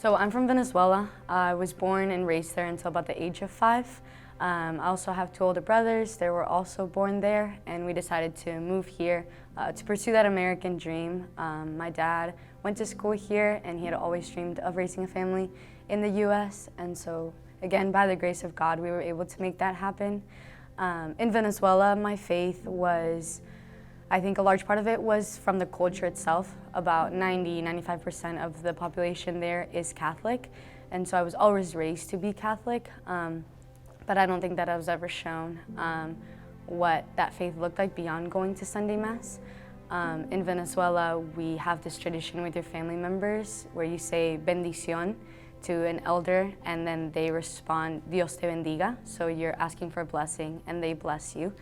So I'm from Venezuela. I was born and raised there until about the age of 5. I also have 2 older brothers. They were also born there, and we decided to move here to pursue that American dream. My dad went to school here, and he had always dreamed of raising a family in the U.S., and so again, by the grace of God, we were able to make that happen. In Venezuela, my faith was, I think a large part of it was from the culture itself. About 95% of the population there is Catholic, and so I was always raised to be Catholic, but I don't think that I was ever shown what that faith looked like beyond going to Sunday Mass. In Venezuela, we have this tradition with your family members where you say bendición to an elder, and then they respond, Dios te bendiga, so you're asking for a blessing, and they bless you.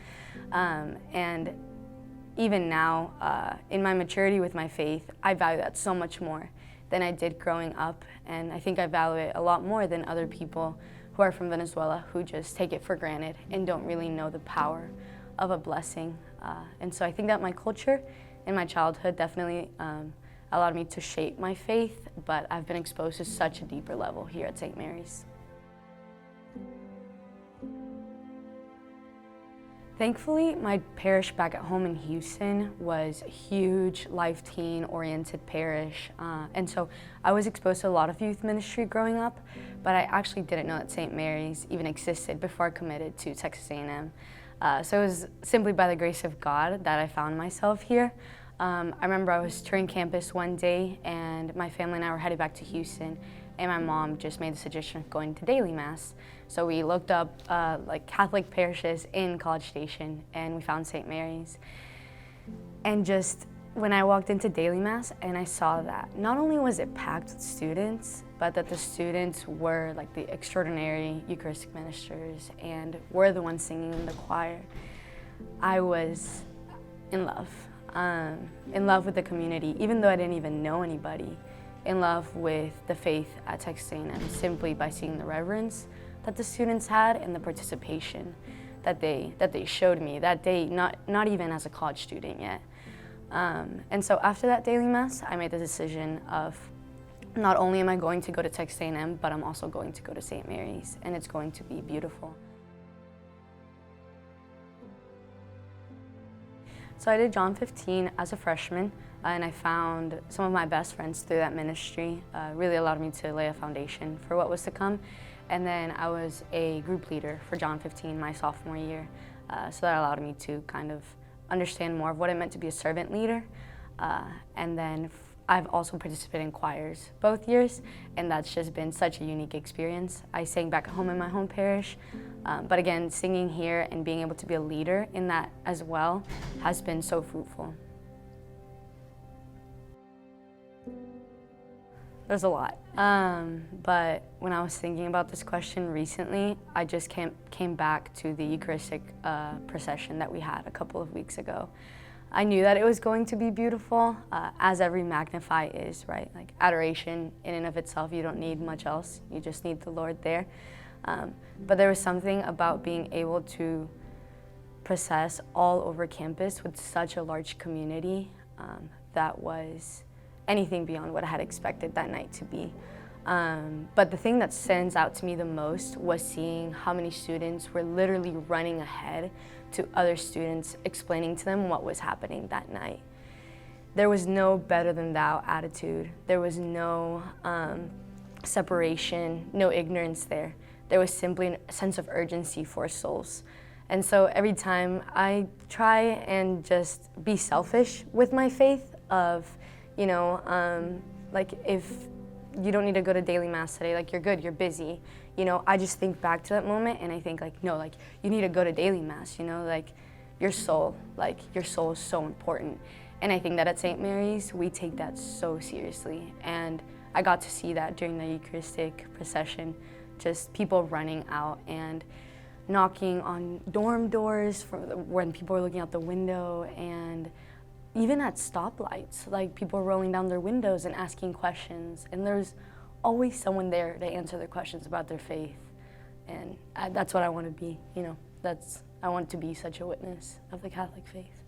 And even now, in my maturity with my faith, I value that so much more than I did growing up, and I think I value it a lot more than other people who are from Venezuela who just take it for granted and don't really know the power of a blessing. And so I think that my culture and my childhood definitely allowed me to shape my faith, but I've been exposed to such a deeper level here at St. Mary's. Thankfully, my parish back at home in Houston was a huge life teen-oriented parish, and so I was exposed to a lot of youth ministry growing up, but I actually didn't know that St. Mary's even existed before I committed to Texas A&M. So it was simply by the grace of God that I found myself here. I remember I was touring campus one day, and my family and I were headed back to Houston, and my mom just made the suggestion of going to daily Mass. So we looked up like Catholic parishes in College Station, and we found St. Mary's. And just when I walked into daily Mass and I saw that, not only was it packed with students, but that the students were like the extraordinary Eucharistic ministers and were the ones singing in the choir, I was in love with the community, even though I didn't even know anybody, in love with the faith at Texas A&M simply by seeing the reverence that the students had and the participation that they showed me that day, not even as a college student yet. And so after that daily Mass, I made the decision of not only am I going to go to Texas A&M, but I'm also going to go to St. Mary's, and it's going to be beautiful. So I did John 15 as a freshman, and I found some of my best friends through that ministry. Really allowed me to lay a foundation for what was to come. And then I was a group leader for John 15 my sophomore year. So that allowed me to kind of understand more of what it meant to be a servant leader. And then I've also participated in choirs both years, and that's just been such a unique experience. I sang back at home in my home parish, but again, singing here and being able to be a leader in that as well has been so fruitful. There's a lot, but when I was thinking about this question recently, I just came back to the Eucharistic procession that we had a couple of weeks ago. I knew that it was going to be beautiful, as every Magnify is, right? Like adoration in and of itself, you don't need much else. You just need the Lord there. But there was something about being able to process all over campus with such a large community that was anything beyond what I had expected that night to be. But the thing that stands out to me the most was seeing how many students were literally running ahead to other students, explaining to them what was happening that night. There was no better than thou attitude. There was no separation, no ignorance there. There was simply a sense of urgency for souls. And so every time I try and just be selfish with my faith of, you know, like if you don't need to go to daily Mass today, like you're good, you're busy. You know, I just think back to that moment and I think like, no, like you need to go to daily Mass, you know, like your soul is so important. And I think that at St. Mary's, we take that so seriously. And I got to see that during the Eucharistic procession, just people running out and knocking on dorm doors when people were looking out the window, and even at stoplights, like people rolling down their windows and asking questions, and there's always someone there to answer their questions about their faith. And that's what I want to be, you know, I want to be such a witness of the Catholic faith.